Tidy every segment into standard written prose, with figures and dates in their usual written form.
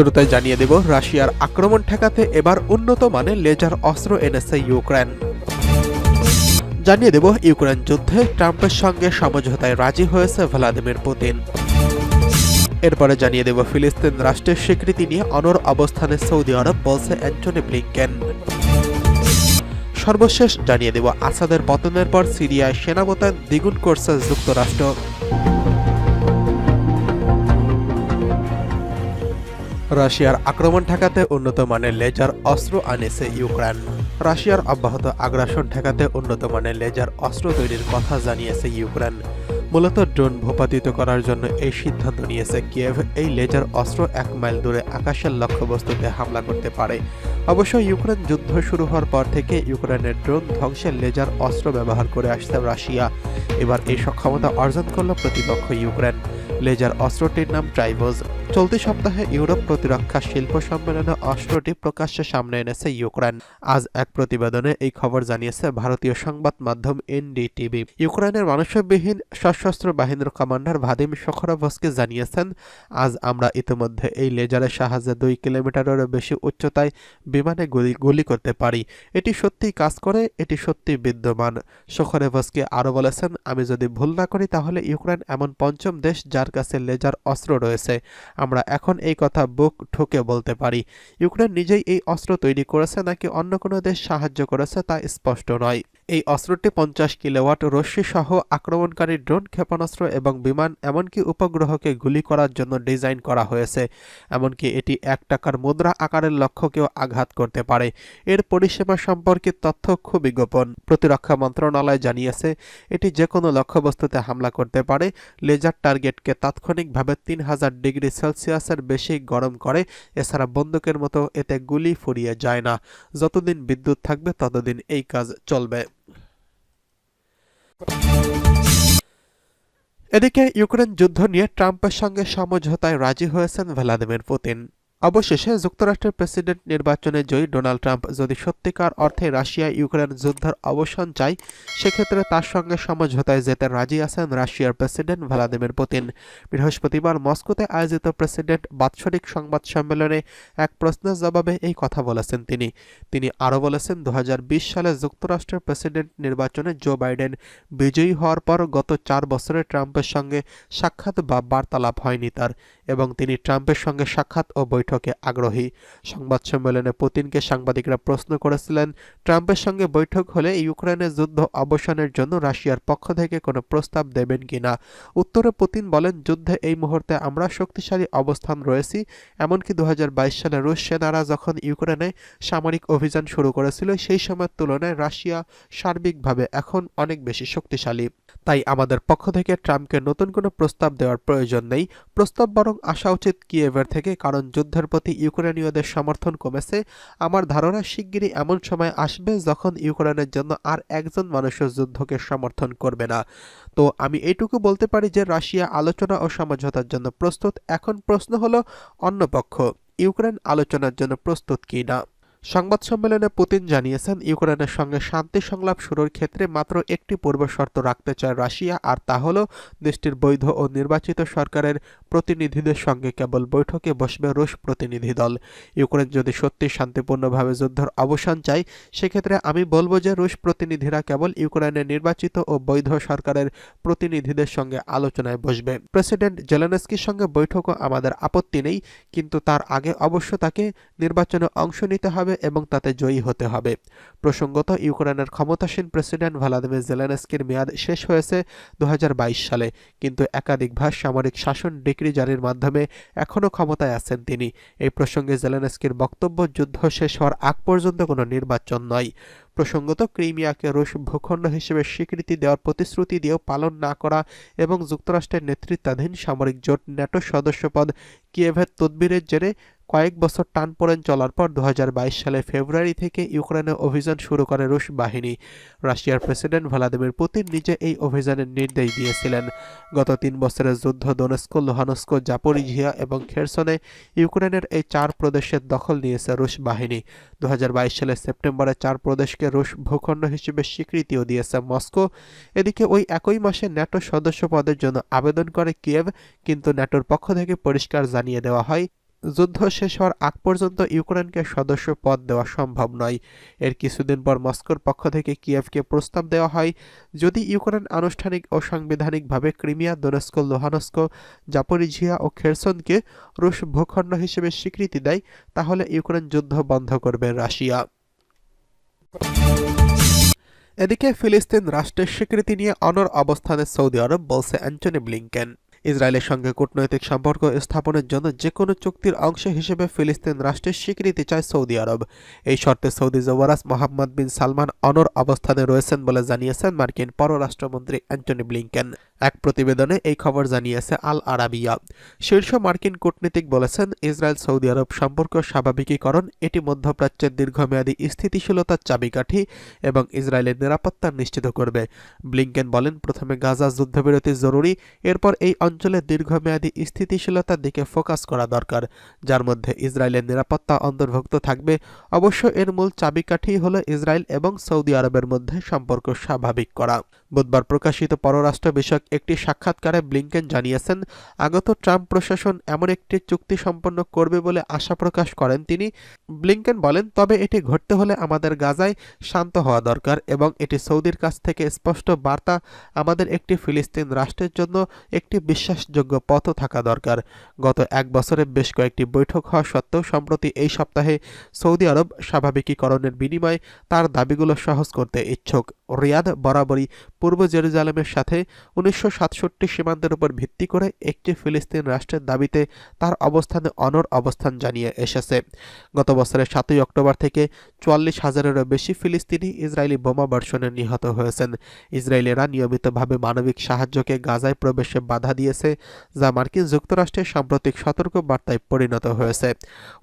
শুরুতে জানিয়ে দেব রাশিয়ার আক্রমণ ঠেকাতে এবার উন্নত মানের লেজার অস্ত্র এনেছে ইউক্রেন। জানিয়ে দেব ইউক্রেন যুদ্ধে ট্রাম্পের সঙ্গে সমঝোতায় রাজি হয়েছে ভ্লাদিমির পুতিন। এরপরে জানিয়ে দেব ফিলিস্তিন রাষ্ট্রের স্বীকৃতি নিয়ে অনড় অবস্থানে সৌদি আরব, বলছে অ্যান্টনি ব্লিংকেন। সর্বশেষ জানিয়ে দেব আসাদের পতনের পর সিরিয়ায় সেনা মোতায়েন দ্বিগুণ করছে যুক্তরাষ্ট্র। রাশিয়ার আক্রমণ ঠেকাতে উন্নত মানের লেজার অস্ত্র আনেছে ইউক্রেন। রাশিয়ার অব্যাহত আগ্রাসন ঠেকাতে উন্নত মানের লেজার অস্ত্র তৈরির কথা জানিয়েছে ইউক্রেন। মূলত ড্রোন ভূপাতিত করার জন্য এই সিদ্ধান্ত নিয়েছে কিয়েভ। এই লেজার অস্ত্র 1 মাইল দূরে আকাশের লক্ষ্যবস্তুতে হামলা করতে পারে। অবশ্য ইউক্রেন যুদ্ধ শুরু হওয়ার পর থেকে ইউক্রেনের ড্রোন ধ্বংসের লেজার অস্ত্র ব্যবহার করে আসছে রাশিয়া। এবার এই সক্ষমতা অর্জন করল প্রতিপক্ষ ইউক্রেন। লেজার অস্ত্রটির নাম ট্রাইভোজ। চলতি সপ্তাহে ইউরোপ প্রতিরক্ষা শিল্প সম্মেলনে অস্ত্রটি প্রকাশ্যে সামনে এনেছে ইউক্রেন। আজ এক প্রতিবেদনে এই খবর জানিয়েছে ভারতীয় সংবাদ মাধ্যম এনডিটিভি। ইউক্রেনের মানববিহীন সশস্ত্র বাহিনীর কমান্ডার ভাদিম শখরভস্কি জানিয়েছেন, আজ আমরা ইতিমধ্যে এই লেজারের সাহায্যে 2 কিলোমিটারেরও বেশি উচ্চতায় বিমানে গুলি করতে পারি। এটি সত্যিই কাজ করে, এটি সত্যি বিদ্যমান। শখরভস্কি আরও বলেছেন, আমি যদি ভুল না করি তাহলে ইউক্রেন এমন পঞ্চম দেশ যার কাছে লেজার অস্ত্র রয়েছে। আমরা এখন এই কথা বুক ঠুকে বলতে পারি। ইউক্রেন নিজেই এই অস্ত্র তৈরি করেছে নাকি অন্য কোনো দেশ সাহায্য করেছে তা স্পষ্ট নয়। এই অস্ত্রটি 50 কিলোওয়াট রশ্মি সহ আক্রমণকারী ড্রোন, ক্ষেপণাস্ত্র এবং বিমান এমনকি উপগ্রহকে গুলি করার জন্য ডিজাইন করা হয়েছে। এমনকি এটি 1 টাকার মুদ্রা আকারের লক্ষ্যকেও আঘাত করতে পারে। এর পরিসীমা সম্পর্কিত তথ্য খুবই গোপন। প্রতিরক্ষা মন্ত্রণালয় জানিয়েছে, এটি যে কোনো লক্ষ্যবস্তুতে হামলা করতে পারে। লেজার টার্গেটকে তাৎক্ষণিকভাবে 3000 ডিগ্রি সেলসিয়াসের বেশি গরম করে। এছাড়া বন্দুকের মতো এতে গুলি ফুরিয়ে যায় না। যতদিন বিদ্যুৎ থাকবে ততদিন এই কাজ চলবে। এদিকে ইউক্রেন যুদ্ধ নিয়ে ট্রাম্পের সঙ্গে সমঝোতায় রাজি হয়েছেন ভ্লাদিমির পুতিন। অবশেষে যুক্তরাষ্ট্রের প্রেসিডেন্ট নির্বাচনে জয়ী ডোনাল্ড ট্রাম্প যদি সত্যিকার অর্থে রাশিয়া ইউক্রেন যুদ্ধের অবসান চায়, সেক্ষেত্রে তার সঙ্গে সমঝোতায় যেতে রাজি আছেন রাশিয়ার প্রেসিডেন্ট ভ্লাদিমির পুতিন। বৃহস্পতিবার মস্কোতে আয়োজিত প্রেসিডেন্ট বাৎসরিক সংবাদ সম্মেলনে এক প্রশ্নের জবাবে এই কথা বলেছেন তিনি আরও বলেছেন, 2020 সালে যুক্তরাষ্ট্রের প্রেসিডেন্ট নির্বাচনে জো বাইডেন বিজয়ী হওয়ার পর গত 4 বছরে ট্রাম্পের সঙ্গে সাক্ষাৎ বা বার্তালাপ হয়নি তার, এবং তিনি ট্রাম্পের সঙ্গে সাক্ষাৎ ও বৈঠকে আগ্রহী। সংবাদ সম্মেলনে পুতিনকে সাংবাদিকরা প্রশ্ন করেছিলেন, ট্রাম্পের সঙ্গে বৈঠক হলে ইউক্রেনের যুদ্ধ অবসানের জন্য রাশিয়ার পক্ষ থেকে কোনো প্রস্তাব দেবেন কিনা। উত্তরে পুতিন বলেন, যুদ্ধে এই মুহূর্তে আমরা শক্তিশালী অবস্থান রয়েছি। এমনকি 2022 সালে রুশ সেনারা যখন ইউক্রেনে সামরিক অভিযান শুরু করেছিল, সেই সময়ের তুলনায় রাশিয়া সার্বিকভাবে এখন অনেক বেশি শক্তিশালী। তাই আমাদের পক্ষ থেকে ট্রাম্পকে নতুন কোনো প্রস্তাব দেওয়ার প্রয়োজন নেই। প্রস্তাব বরং আসা উচিত কিয়েভের থেকে, কারণ যুদ্ধের প্রতি ইউক্রেনীয়দের সমর্থন কমেছে। আমার ধারণা শিগগিরই এমন সময় আসবে যখন ইউক্রেনের জন্য আর একজন মানুষের যুদ্ধকে সমর্থন করবে না। তো আমি এইটুকু বলতে পারি যে রাশিয়া আলোচনা ও সমঝোতার জন্য প্রস্তুত। এখন প্রশ্ন হলো, অন্য পক্ষ ইউক্রেন আলোচনার জন্য প্রস্তুত কি না। সংবাদ সম্মেলনে পুতিন জানিয়েছেন, ইউক্রেনের সঙ্গে শান্তি সংলাপ শুরুর ক্ষেত্রে মাত্র একটি পূর্বশর্ত রাখতে চায় রাশিয়া, আর তা হল দেশটির বৈধ ও নির্বাচিত সরকারের প্রতিনিধিদের সঙ্গে কেবল বৈঠকে বসবে রুশ প্রতিনিধি দল। ইউক্রেন যদি সত্যি শান্তিপূর্ণভাবে যুদ্ধের অবসান চায়, সেক্ষেত্রে আমি বলবো যে রুশ প্রতিনিধিরা কেবল ইউক্রেনের নির্বাচিত ও বৈধ সরকারের প্রতিনিধিদের সঙ্গে আলোচনায় বসবে। প্রেসিডেন্ট জেলেনস্কির সঙ্গে বৈঠকও আমাদের আপত্তি নেই, কিন্তু তার আগে অবশ্য তাকে নির্বাচনে অংশ নিতে হবে এবং তাতে জয়ী হতে হবে। প্রসঙ্গত, ইউক্রেনের ক্ষমতাসীন প্রেসিডেন্ট ভ্লাদিমির জেলেনস্কির মেয়াদ শেষ হয়েছে 2022 সালে, কিন্তু একাধিকবার সামরিক শাসন ডিক্রি জারির মাধ্যমে এখনও ক্ষমতায় আছেন তিনি। এই প্রসঙ্গে জেলেনস্কির বক্তব্য, যুদ্ধ শেষ হওয়ার আগ পর্যন্ত কোনো নির্বাচন নয়। প্রসঙ্গত, ক্রিমিয়াকে রুশ ভূখণ্ড হিসেবে স্বীকৃতি দেওয়ার প্রতিশ্রুতি দিয়েও পালন না করা এবং যুক্তরাষ্ট্রের নেতৃত্বাধীন সামরিক জোট ন্যাটো সদস্যপদ কিয়েভের তদবিরের জেরে কয়েক বছর টানপোড়েন চলার পর 2022 সালে ফেব্রুয়ারি থেকে ইউক্রেনে অভিযান শুরু করে রুশ বাহিনী। রাশিয়ার প্রেসিডেন্ট ভ্লাদিমির পুতিন নিজে এই অভিযানের নির্দেশ দিয়েছিলেন। গত 3 বছরের যুদ্ধ দোনেৎস্ক, লুহানস্ক, জাপোরিঝিয়া এবং খেরসনে ইউক্রেনের এই 4 প্রদেশের দখল নিয়েছে রুশ বাহিনী। 2022 সালের সেপ্টেম্বরে 4 প্রদেশকে রুশ ভূখণ্ড হিসেবে স্বীকৃতিও দিয়েছে মস্কো। এদিকে ওই একই মাসে ন্যাটো সদস্য পদের জন্য আবেদন করে কিয়েভ, কিন্তু ন্যাটোর পক্ষ থেকে পরিষ্কার জানিয়ে দেওয়া হয়, যুদ্ধ শেষ হওয়ার আগ পর্যন্ত ইউক্রেনকে সদস্য পদ দেওয়া সম্ভব নয়। এর কিছুদিন পর মস্কোর পক্ষ থেকে কিয়েভকে প্রস্তাব দেওয়া হয়, যদি ইউক্রেন আনুষ্ঠানিক ও সাংবিধানিকভাবে ক্রিমিয়া, দোনেস্ক, লুহানস্ক, জাপোরিঝিয়া ও খেরসনকে রুশ ভূখণ্ড হিসেবে স্বীকৃতি দেয়, তাহলে ইউক্রেন যুদ্ধ বন্ধ করবে রাশিয়া। এদিকে ফিলিস্তিন রাষ্ট্রের স্বীকৃতি নিয়ে অনড় অবস্থানে সৌদি আরব, বলছে অ্যান্টনি ব্লিংকেন। ইসরায়েলের সঙ্গে কূটনৈতিক সম্পর্ক স্থাপনের জন্য যেকোনো চুক্তির অংশ হিসেবে ফিলিস্তিন রাষ্ট্রের স্বীকৃতি চায় সৌদি আরব। এই শর্তে সৌদি যুবরাজ মোহাম্মদ বিন সালমান অনড় অবস্থানে রয়েছেন বলে জানিয়েছেন মার্কিন পররাষ্ট্রমন্ত্রী অ্যান্টনি ব্লিংকেন। এক প্রতিবেদনে এই খবর জানিয়েছে আল আরাবিয়া। শীর্ষ মার্কিন কূটনীতিক বলেছেন, ইসরায়েল সৌদি আরব সম্পর্ক স্বাভাবিকীকরণ এটি মধ্যপ্রাচ্যের দীর্ঘমেয়াদী স্থিতিশীলতার চাবিকাঠি এবং ইসরায়েলের নিরাপত্তা নিশ্চিত করবে। ব্লিংকেন বলেন, প্রথমে গাজা যুদ্ধবিরতি জরুরি, এরপর এই অঞ্চলের দীর্ঘমেয়াদী স্থিতিশীলতার দিকে ফোকাস করা দরকার, যার মধ্যে ইসরায়েলের নিরাপত্তা অন্তর্ভুক্ত থাকবে। অবশ্য এর মূল চাবিকাঠি হল ইসরায়েল এবং সৌদি আরবের মধ্যে সম্পর্ক স্বাভাবিক করা। বুধবার প্রকাশিত পররাষ্ট্র বিষয়ক একটি সাক্ষাৎকারে ব্লিংকেন জানিয়েছেন, আগত ট্রাম্প প্রশাসন এমন একটি চুক্তি সম্পন্ন করবে বলে আশা প্রকাশ করেন তিনি। ব্লিংকেন বলেন, তবে এটি ঘটতে হলে আমাদের গাজায় শান্ত হওয়া দরকার এবং এটি সৌদির কাছ থেকে স্পষ্ট বার্তা, আমাদের একটি ফিলিস্তিন রাষ্ট্রের জন্য একটি বিশ্বাসযোগ্য পথ থাকা দরকার। গত এক বছরে বেশ কয়েকটি বৈঠক হওয়া সত্ত্বেও সম্প্রতি এই সপ্তাহে সৌদি আরব স্বাভাবিকীকরণের বিনিময়ে তার দাবিগুলো সহজ করতে ইচ্ছুক। রিয়াদ বরাবরই পূর্ব জেরুজালেমের সাথে 1967 সীমান্তের উপর ভিত্তি করে একটি ফিলিস্তিন রাষ্ট্রের দাবিতে তার অবস্থানে অনড় অবস্থান জানিয়ে এসেছে। গত বছরের 7 অক্টোবর থেকে 44,000-এরও বেশি ফিলিস্তিনি ইসরায়েলি বোমাবর্ষণে নিহত হয়েছেন। ইসরায়েলিরা নিয়মিতভাবে মানবিক সাহায্যকে গাজায় প্রবেশে বাধা দিয়েছে, যা মার্কিন যুক্তরাষ্ট্রের সাম্প্রতিক সতর্ক বার্তায় পরিণত হয়েছে।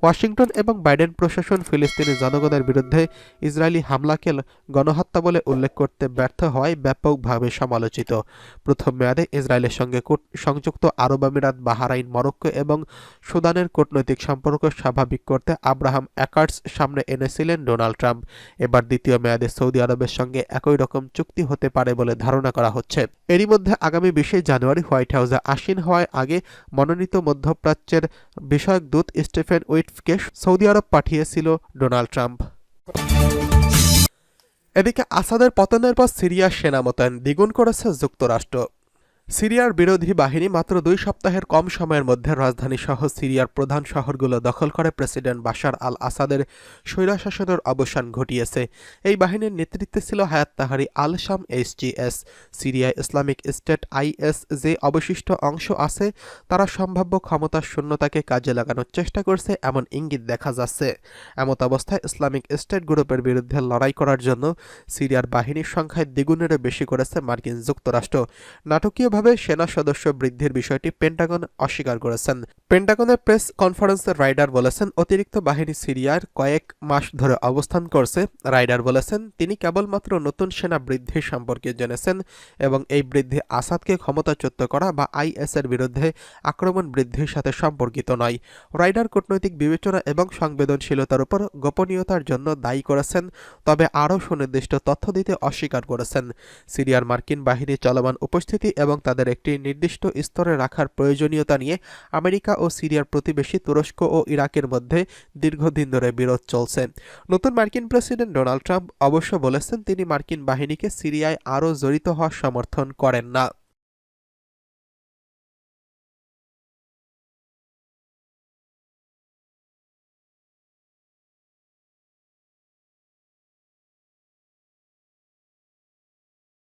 ওয়াশিংটন এবং বাইডেন প্রশাসন ফিলিস্তিনি জনগণের বিরুদ্ধে ইসরায়েলি হামলাকে গণহত্যা বলে উল্লেখ করতে ব্যর্থ হওয়ায় ব্যাপকভাবে সমালোচিত। প্রথম মেয়াদে ইসরায়েলের সঙ্গে সংযুক্ত আরব আমিরাত, বাহরাইন, মরক্কো এবং সুদানের কূটনৈতিক সম্পর্ক স্বাভাবিক করতে আব্রাহাম অ্যাকার্ডস সামনে এনেছিলেন ডোনাল্ড ট্রাম্প। এবার দ্বিতীয় মেয়াদে সৌদি আরবের সঙ্গে একই রকম চুক্তি হতে পারে বলে ধারণা করা হচ্ছে। এরই মধ্যে আগামী 20 জানুয়ারি হোয়াইট হাউসে আসীন হওয়ার আগে মনোনীত মধ্যপ্রাচ্যের বিষয়ক দূত স্টিফেন উইটফকে সৌদি আরব পাঠিয়েছিল ডোনাল্ড ট্রাম্প। এদিকে আসাদের পতনের পর সিরিয়ার সেনা মোতায়েন দ্বিগুণ করেছে যুক্তরাষ্ট্র। সিরিয়ার বিরোধী বাহিনী মাত্র 2 সপ্তাহের কম সময়ের মধ্যে রাজধানী সহ সিরিয়ার প্রধান শহরগুলো দখল করে প্রেসিডেন্ট বাশার আল আসাদের স্বৈরশাসনের অবসান ঘটিয়েছে। এই বাহিনীর নেতৃত্বে ছিল হায়াত তাহরি আল শাম HTS। সিরিয়ায় ইসলামিক স্টেট IS যে অবশিষ্ট অংশ আছে, তারা সম্ভাব্য ক্ষমতার শূন্যতাকে কাজে লাগানোর চেষ্টা করছে এমন ইঙ্গিত দেখা যাচ্ছে। এমত অবস্থায় ইসলামিক স্টেট গ্রুপের বিরুদ্ধে লড়াই করার জন্য সিরিয়ার বাহিনীর সংখ্যায় দ্বিগুণেরও বেশি করেছে মার্কিন যুক্তরাষ্ট্র। নাটকীয় সেনা সদস্য বৃদ্ধির বিষয়টি পেন্টাগন অস্বীকার করেছেন। পেন্টাগনের প্রেস কনফারেন্সে রাইডার বলেছেন, অতিরিক্ত বাহিনী সিরিয়ার কয়েক মাস ধরে অবস্থান করছে। রাইডার বলেছেন, তিনি কেবলমাত্র নতুন সেনা বৃদ্ধির সম্পর্কে জেনেছেন এবং এই বৃদ্ধি আসাদকে ক্ষমতাচ্যুত করা বা IS এর বিরুদ্ধে আক্রমণ বৃদ্ধির সাথে সম্পর্কিত নয়। রাইডার কূটনৈতিক বিবেচনা এবং সংবেদনশীলতার উপর গোপনীয়তার জন্য দায়ী করেছেন, তবে আরও সুনির্দিষ্ট তথ্য দিতে অস্বীকার করেছেন। সিরিয়ার মার্কিন বাহিনীর চলমান উপস্থিতি এবং তাদের একটি নির্দিষ্ট স্তরে রাখার প্রয়োজনীয়তা নিয়ে আমেরিকা ও সিরিয়ার প্রতিবেশী তুরস্ক ও ইরাকের মধ্যে দীর্ঘদিন ধরে বিরোধ চলছে। নতুন মার্কিন প্রেসিডেন্ট ডোনাল্ড ট্রাম্প অবশ্য বলেছেন, তিনি মার্কিন বাহিনীকে সিরিয়ায় আরও জড়িত হওয়ার সমর্থন করেন না।